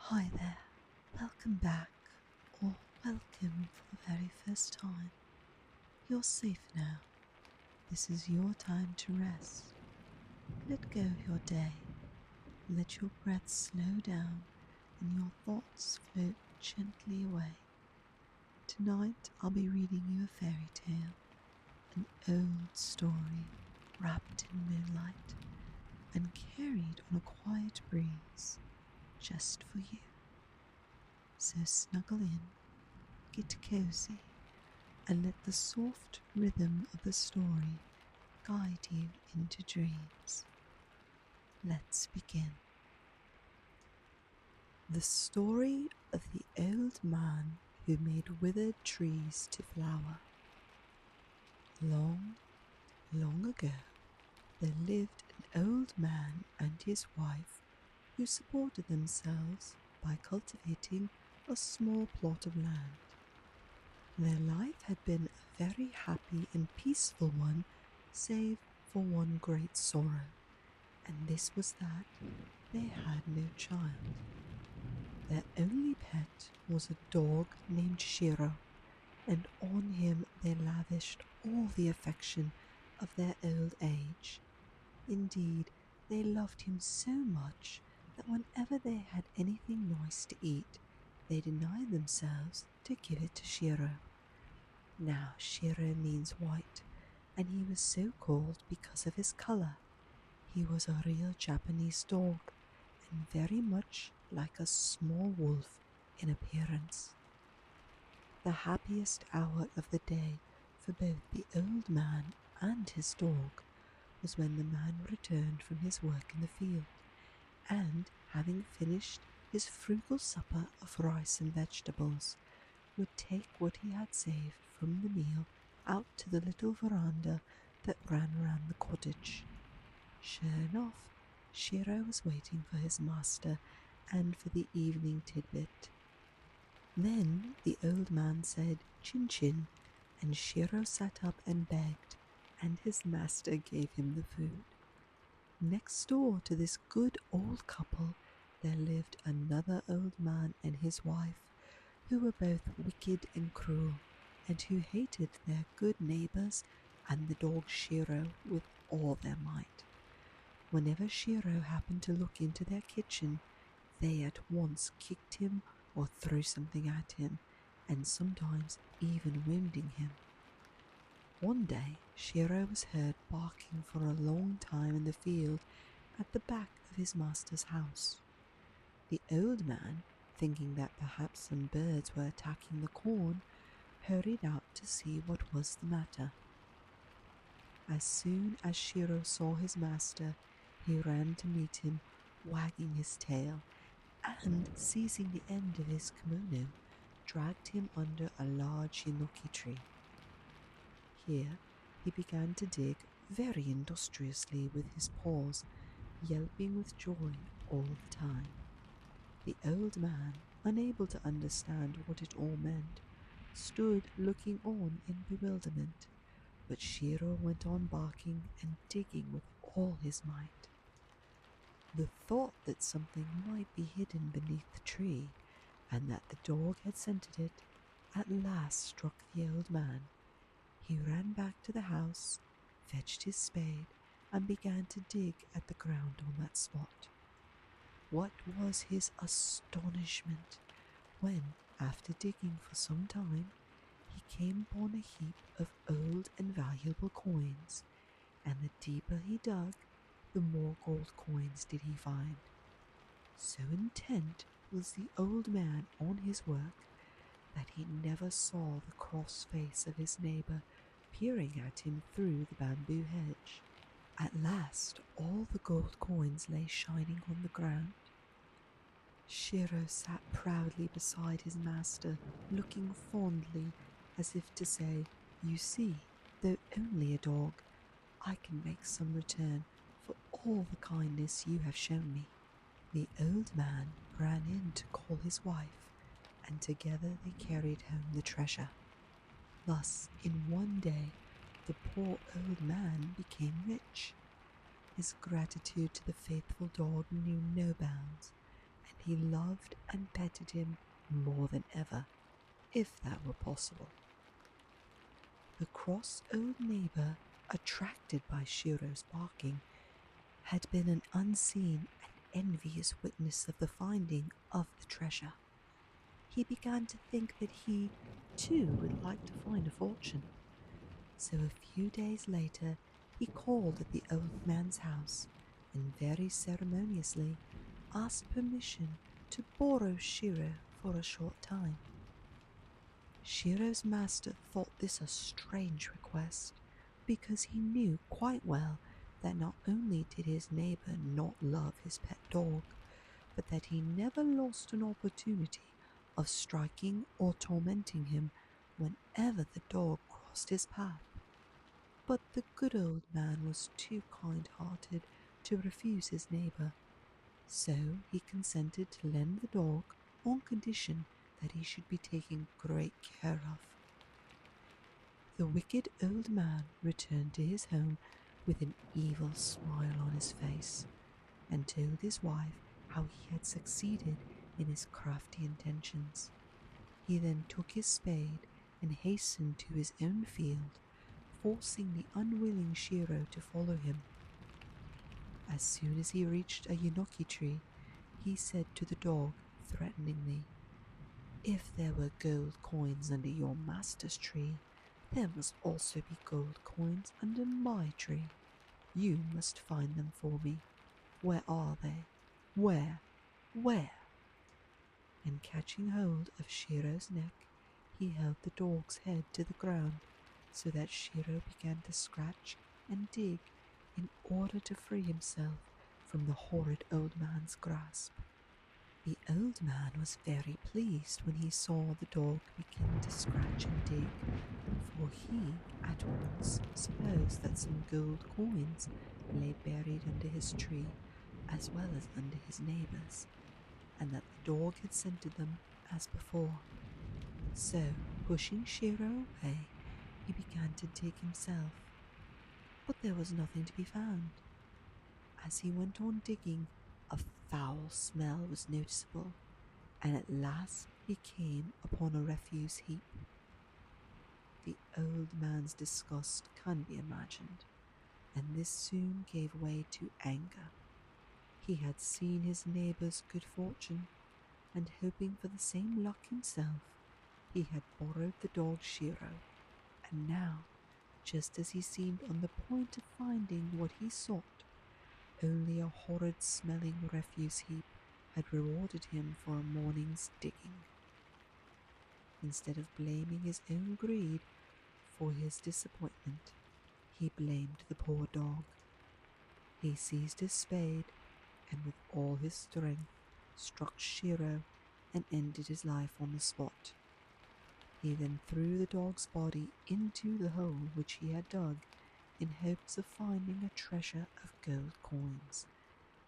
Hi there, welcome back, or welcome for the very first time. You're safe now. This is your time to rest. Let go of your day. Let your breath slow down and your thoughts float gently away. Tonight I'll be reading you a fairy tale, an old story wrapped in moonlight and carried on a quiet breeze just for you. So snuggle in, get cozy, and let the soft rhythm of the story guide you into dreams. Let's begin. The story of the old man who made withered trees to flower. Long, long ago, there lived an old man and his wife who supported themselves by cultivating a small plot of land. Their life had been a very happy and peaceful one, save for one great sorrow, and this was that they had no child. Their only pet was a dog named Shiro, and on him they lavished all the affection of their old age. Indeed, they loved him so much that whenever they had anything nice to eat, they denied themselves to give it to Shiro. Now, Shiro means white, and he was so called because of his color. He was a real Japanese dog, and very much like a small wolf in appearance. The happiest hour of the day for both the old man and his dog was when the man returned from his work in the field, and, having finished his frugal supper of rice and vegetables, would take what he had saved from the meal out to the little veranda that ran around the cottage. Sure enough, Shiro was waiting for his master and for the evening tidbit. Then the old man said, "Chin chin," and Shiro sat up and begged, and his master gave him the food. Next door to this good old couple, there lived another old man and his wife, who were both wicked and cruel, and who hated their good neighbors and the dog Shiro with all their might. Whenever Shiro happened to look into their kitchen, they at once kicked him or threw something at him, and sometimes even wounding him. One day, Shiro was heard barking for a long time in the field at the back of his master's house. The old man, thinking that perhaps some birds were attacking the corn, hurried out to see what was the matter. As soon as Shiro saw his master, he ran to meet him, wagging his tail, and, seizing the end of his kimono, dragged him under a large hinoki tree. Here he began to dig very industriously with his paws, yelping with joy all the time. The old man, unable to understand what it all meant, stood looking on in bewilderment, but Shiro went on barking and digging with all his might. The thought that something might be hidden beneath the tree, and that the dog had scented it, at last struck the old man. He ran back to the house, fetched his spade, and began to dig at the ground on that spot. What was his astonishment when, after digging for some time, he came upon a heap of old and valuable coins, and the deeper he dug, the more gold coins did he find. So intent was the old man on his work that he never saw the cross face of his neighbor peering at him through the bamboo hedge. At last all the gold coins lay shining on the ground. Shiro sat proudly beside his master, looking fondly as if to say, "You see, though only a dog, I can make some return for all the kindness you have shown me." The old man ran in to call his wife, and together they carried home the treasure. Thus, in one day, the poor old man became rich. His gratitude to the faithful dog knew no bounds, and he loved and petted him more than ever, if that were possible. The cross old neighbour, attracted by Shiro's barking, had been an unseen and envious witness of the finding of the treasure. He began to think that he, too, would like to find a fortune. So a few days later he called at the old man's house and very ceremoniously asked permission to borrow Shiro for a short time. Shiro's master thought this a strange request, because he knew quite well that not only did his neighbour not love his pet dog, but that he never lost an opportunity of striking or tormenting him whenever the dog crossed his path. But the good old man was too kind-hearted to refuse his neighbour, so he consented to lend the dog on condition that he should be taken great care of. The wicked old man returned to his home with an evil smile on his face, and told his wife how he had succeeded in his crafty intentions. He then took his spade and hastened to his own field, forcing the unwilling Shiro to follow him. As soon as he reached a yenoki tree, he said to the dog threateningly, "If there were gold coins under your master's tree, there must also be gold coins under my tree. You must find them for me. Where are they? Where? Where?" And catching hold of Shiro's neck, he held the dog's head to the ground so that Shiro began to scratch and dig in order to free himself from the horrid old man's grasp. The old man was very pleased when he saw the dog begin to scratch and dig, for he at once supposed that some gold coins lay buried under his tree as well as under his neighbour's, and that the dog had scented them as before. So, pushing Shiro away, he began to dig himself, but there was nothing to be found. As he went on digging, a foul smell was noticeable, and at last he came upon a refuse heap. The old man's disgust can be imagined, and this soon gave way to anger. He had seen his neighbour's good fortune, and hoping for the same luck himself, he had borrowed the dog Shiro, and now, just as he seemed on the point of finding what he sought, only a horrid-smelling refuse heap had rewarded him for a morning's digging. Instead of blaming his own greed for his disappointment, he blamed the poor dog. He seized his spade and with all his strength struck Shiro and ended his life on the spot. He then threw the dog's body into the hole which he had dug in hopes of finding a treasure of gold coins,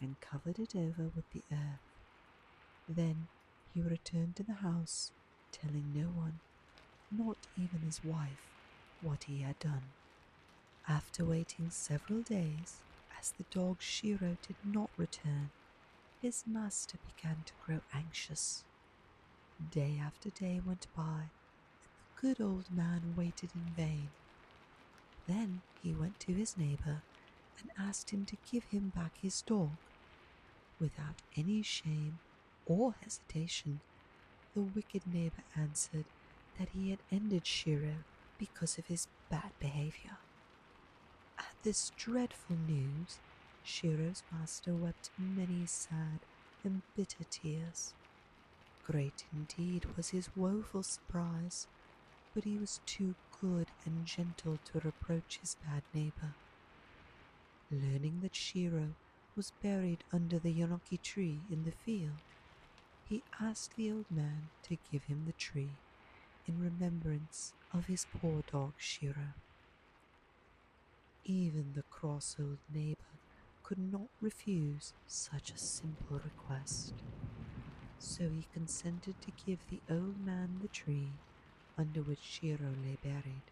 and covered it over with the earth. Then he returned to the house, telling no one, not even his wife, what he had done. After waiting several days, as the dog Shiro did not return, his master began to grow anxious. Day after day went by, and the good old man waited in vain. Then he went to his neighbour and asked him to give him back his dog. Without any shame or hesitation, the wicked neighbour answered that he had ended Shiro because of his bad behaviour. At this dreadful news, Shiro's master wept many sad and bitter tears. Great indeed was his woeful surprise, but he was too good and gentle to reproach his bad neighbour. Learning that Shiro was buried under the yenoki tree in the field, he asked the old man to give him the tree in remembrance of his poor dog Shiro. Even the cross old neighbour could not refuse such a simple request, so he consented to give the old man the tree under which Shiro lay buried.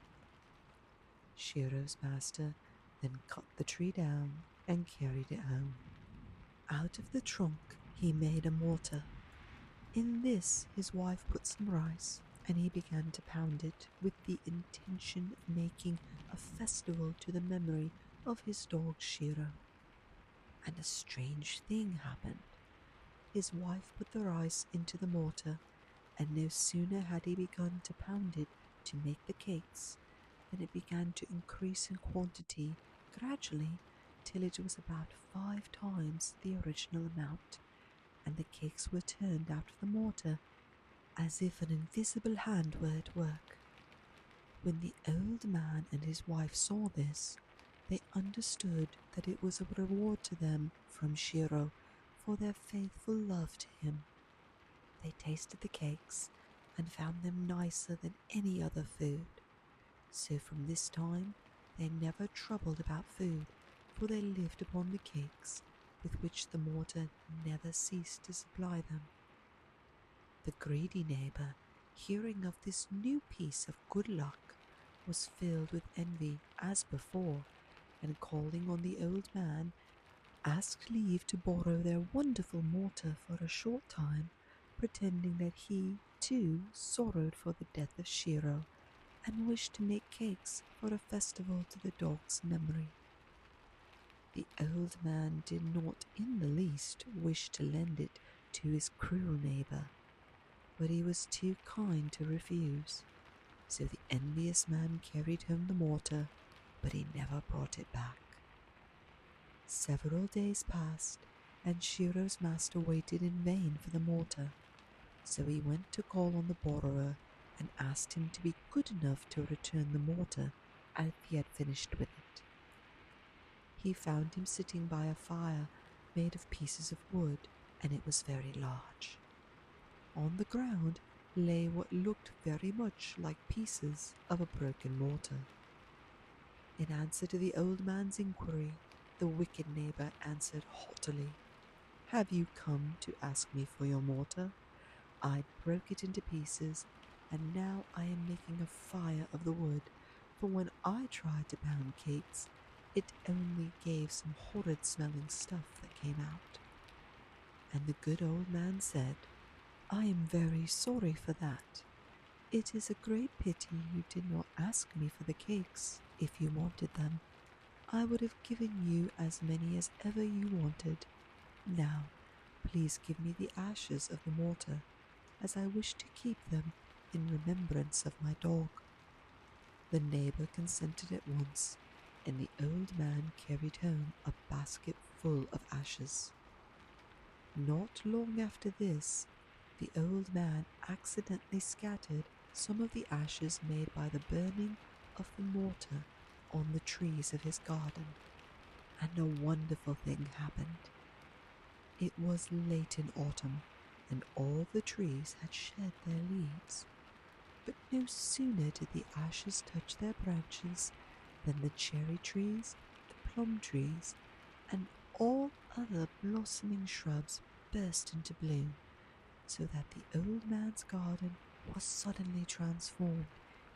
Shiro's master then cut the tree down and carried it home. Out of the trunk he made a mortar In this his wife put some rice, and he began to pound it with the intention of making a festival to the memory of his dog Shiro. And a strange thing happened. His wife put the rice into the mortar, and no sooner had he begun to pound it to make the cakes than it began to increase in quantity gradually till it was about 5 times the original amount, and the cakes were turned out of the mortar as if an invisible hand were at work. When the old man and his wife saw this, they understood that it was a reward to them from Shiro for their faithful love to him. They tasted the cakes and found them nicer than any other food. So from this time they never troubled about food, for they lived upon the cakes with which the mortar never ceased to supply them. The greedy neighbour, hearing of this new piece of good luck, was filled with envy as before, and calling on the old man, asked leave to borrow their wonderful mortar for a short time, pretending that he, too, sorrowed for the death of Shiro, and wished to make cakes for a festival to the dog's memory. The old man did not in the least wish to lend it to his cruel neighbour, but he was too kind to refuse. So the envious man carried home the mortar, but he never brought it back. Several days passed, and Shiro's master waited in vain for the mortar, so he went to call on the borrower and asked him to be good enough to return the mortar as he had finished with it. He found him sitting by a fire made of pieces of wood, and it was very large. On the ground lay what looked very much like pieces of a broken mortar. In answer to the old man's inquiry, the wicked neighbour answered haughtily, "Have you come to ask me for your mortar? I broke it into pieces, and now I am making a fire of the wood, for when I tried to pound cakes, it only gave some horrid smelling stuff that came out." And the good old man said, "I am very sorry for that. It is a great pity you did not ask me for the cakes. If you wanted them, I would have given you as many as ever you wanted. Now, please give me the ashes of the mortar, as I wish to keep them in remembrance of my dog." The neighbour consented at once, and the old man carried home a basket full of ashes. Not long after this, the old man accidentally scattered some of the ashes made by the burning of the mortar on the trees of his garden, and a wonderful thing happened. It was late in autumn, and all the trees had shed their leaves, but no sooner did the ashes touch their branches than the cherry trees, the plum trees, and all other blossoming shrubs burst into bloom, so that the old man's garden was suddenly transformed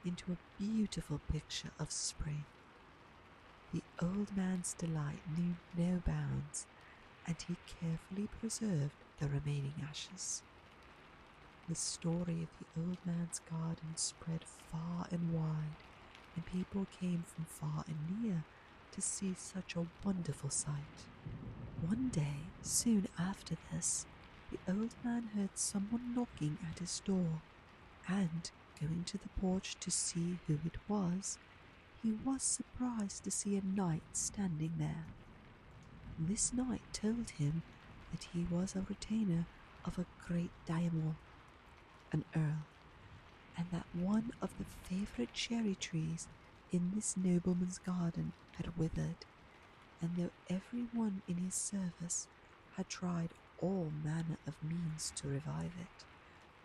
into a beautiful picture of spring. The old man's delight knew no bounds, and he carefully preserved the remaining ashes. The story of the old man's garden spread far and wide, and people came from far and near to see such a wonderful sight. One day, soon after this, the old man heard someone knocking at his door, and, going to the porch to see who it was, he was surprised to see a knight standing there. This knight told him that he was a retainer of a great daimyo, an earl, and that one of the favourite cherry trees in this nobleman's garden had withered, and though every one in his service had tried all manner of means to revive it,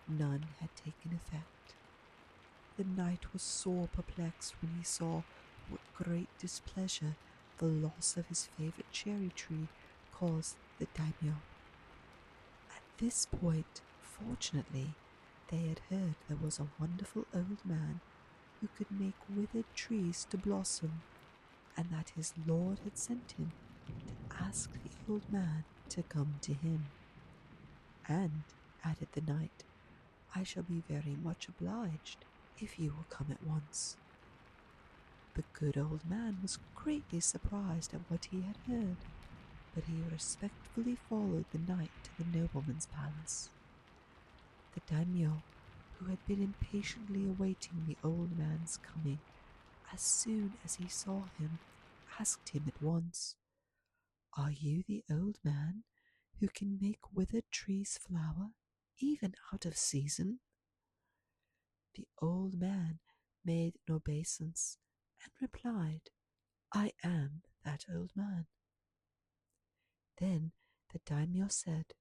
none had taken effect. The knight was sore perplexed when he saw what great displeasure the loss of his favourite cherry tree caused the daimyo. At this point, fortunately, they had heard there was a wonderful old man who could make withered trees to blossom, and that his lord had sent him to ask the old man to come to him. And, added the knight, "I shall be very much obliged if you will come at once." The good old man was greatly surprised at what he had heard, but he respectfully followed the knight to the nobleman's palace. The daimyo, who had been impatiently awaiting the old man's coming, as soon as he saw him, asked him at once, "Are you the old man who can make withered trees flower, even out of season?" The old man made an obeisance and replied, "I am that old man." Then the daimyo said,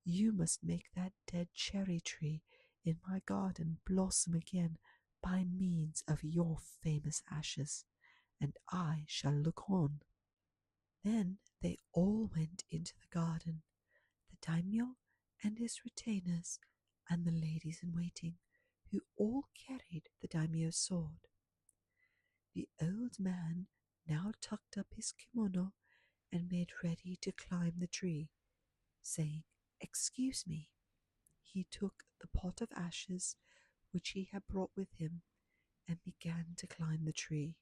"You must make that dead cherry tree in my garden blossom again by means of your famous ashes, and I shall look on." Then they all went into the garden, the daimyo and his retainers, and the ladies in waiting, who all carried the daimyo's sword. The old man now tucked up his kimono and made ready to climb the tree, saying, "Excuse me." He took the pot of ashes which he had brought with him and began to climb the tree.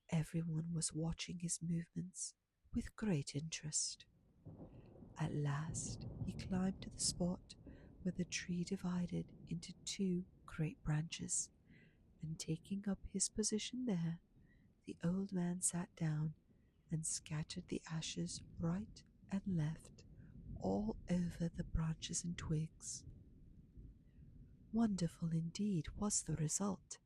Everyone was watching his movements with great interest. At last he climbed to the spot where the tree divided into two great branches, and taking up his position there, the old man sat down and scattered the ashes right and left all over the branches and twigs. Wonderful indeed was the result.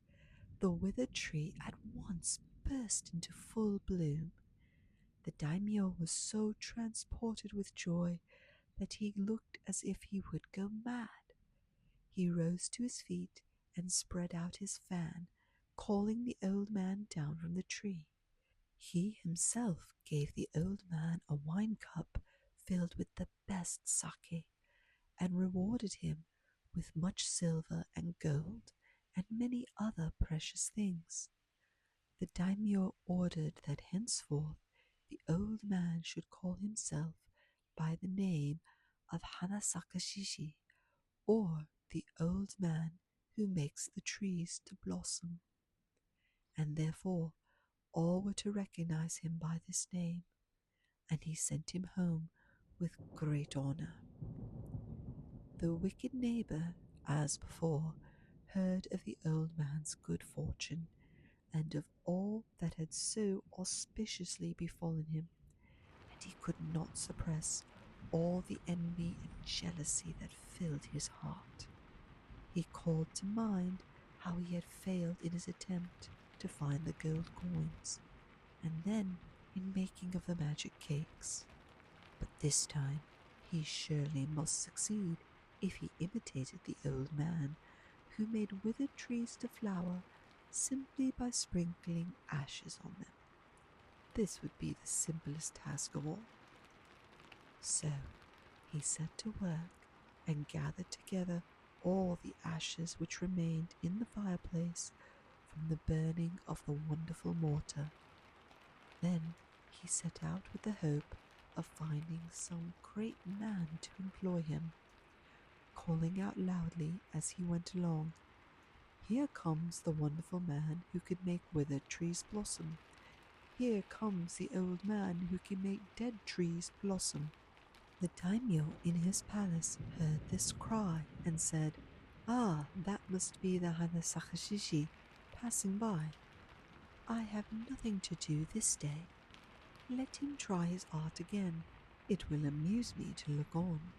The withered tree at once burst into full bloom. The daimyo was so transported with joy that he looked as if he would go mad. He rose to his feet and spread out his fan, calling the old man down from the tree. He himself gave the old man a wine cup filled with the best sake, and rewarded him with much silver and gold and many other precious things. The daimyo ordered that henceforth the old man should call himself by the name of Hanasaka Shishi, or the old man who makes the trees to blossom, and therefore all were to recognize him by this name, and he sent him home with great honor. The wicked neighbor, as before, heard of the old man's good fortune, and of all that had so auspiciously befallen him, and he could not suppress all the envy and jealousy that filled his heart. He called to mind how he had failed in his attempt to find the gold coins, and then in making of the magic cakes. But this time he surely must succeed if he imitated the old man, who made withered trees to flower simply by sprinkling ashes on them. This would be the simplest task of all. So he set to work and gathered together all the ashes which remained in the fireplace from the burning of the wonderful mortar. Then he set out with the hope of finding some great man to employ him, calling out loudly as he went along, "Here comes the wonderful man who could make withered trees blossom. Here comes the old man who can make dead trees blossom." The daimyo in his palace heard this cry and said, "Ah, that must be the Hanasaka Shishi passing by. I have nothing to do this day. Let him try his art again. It will amuse me to look on."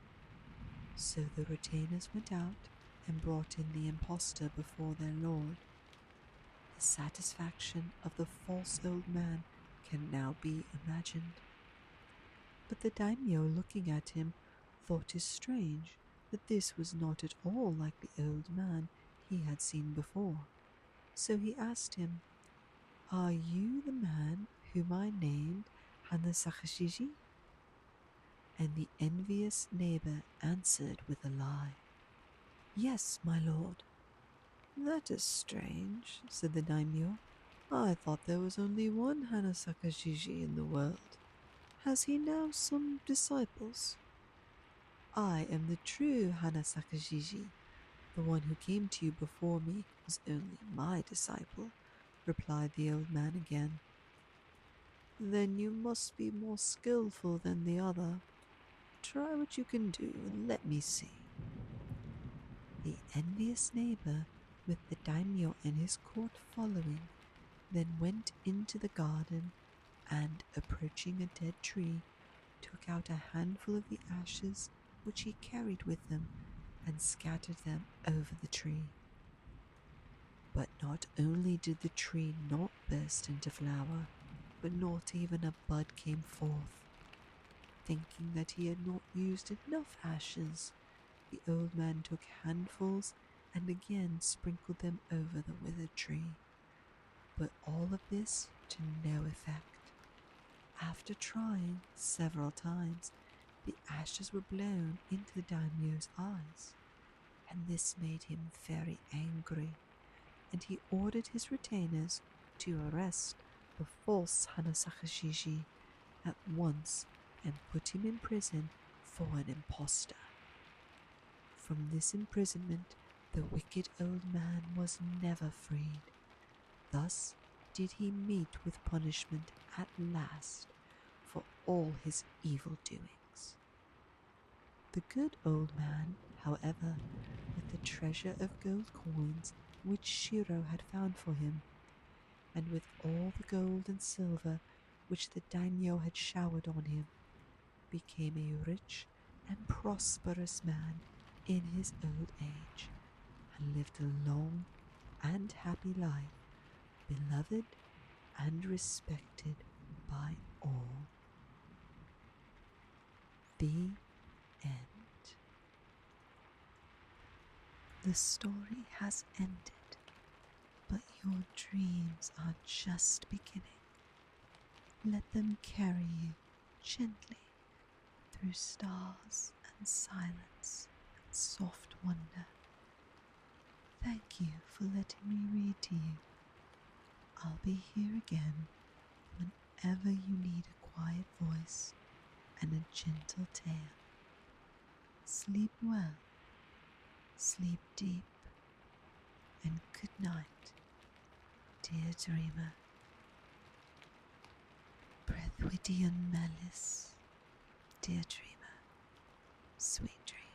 So the retainers went out and brought in the impostor before their lord. The satisfaction of the false old man can now be imagined. But the daimyo, looking at him, thought it strange that this was not at all like the old man he had seen before. So he asked him, "Are you the man whom I named Hanasaka Shishi?" And the envious neighbor answered with a lie, "Yes, my lord." "That is strange," said the daimyo. "I thought there was only one Hanasaka Shishi in the world. Has he now some disciples?" I am the true Hana Sakajiji. The one who came to you before me was only my disciple, replied the old man again. Then you must be more skillful than the other. Try what you can do and let me see. The envious neighbor, with the daimyo and his court following, then went into the garden and, approaching a dead tree, took out a handful of the ashes which he carried with him and scattered them over the tree. But not only did the tree not burst into flower, but not even a bud came forth. Thinking that he had not used enough ashes, the old man took handfuls and again sprinkled them over the withered tree. But all of this to no effect. After trying several times, the ashes were blown into the daimyo's eyes, and this made him very angry, and he ordered his retainers to arrest the false Hanasakashiji at once and put him in prison for an impostor. From this imprisonment, the wicked old man was never freed. Thus did he meet with punishment at last for all his evil doings. The good old man, however, with the treasure of gold coins which Shiro had found for him, and with all the gold and silver which the daimyo had showered on him, became a rich and prosperous man in his old age, and lived a long and happy life, beloved and respected by all. The end. The story has ended, but your dreams are just beginning. Let them carry you gently through stars and silence and soft wonder. Thank you for letting me read to you. I'll be here again whenever you need a quiet voice and a gentle tale. Sleep well, sleep deep, and good night, dear dreamer. Breuddwydion melys, dear dreamer, sweet dreams.